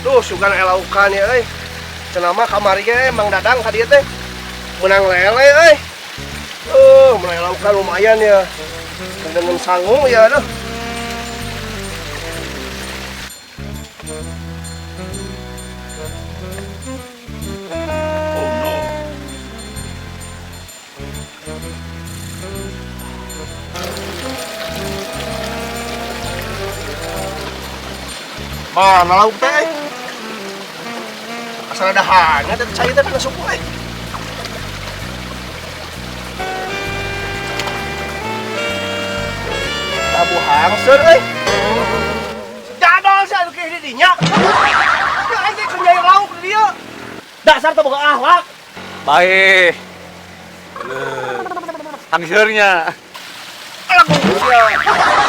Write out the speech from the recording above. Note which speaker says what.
Speaker 1: Tuh sugan elaukan ya cenama kamari ge Mang Dadang ka dieu teh menang lele menang elaukan lumayan ya dengan sangu ya aduh. Mana lauk teh? Asal ada hanya dan saya teh kena suku Tabu hangser Jadol sih anu kayak didinya. Ya aing kerja yang lauk di dia. Dasar teu boga akhlak.
Speaker 2: Baik. Hangsernya.
Speaker 1: Alah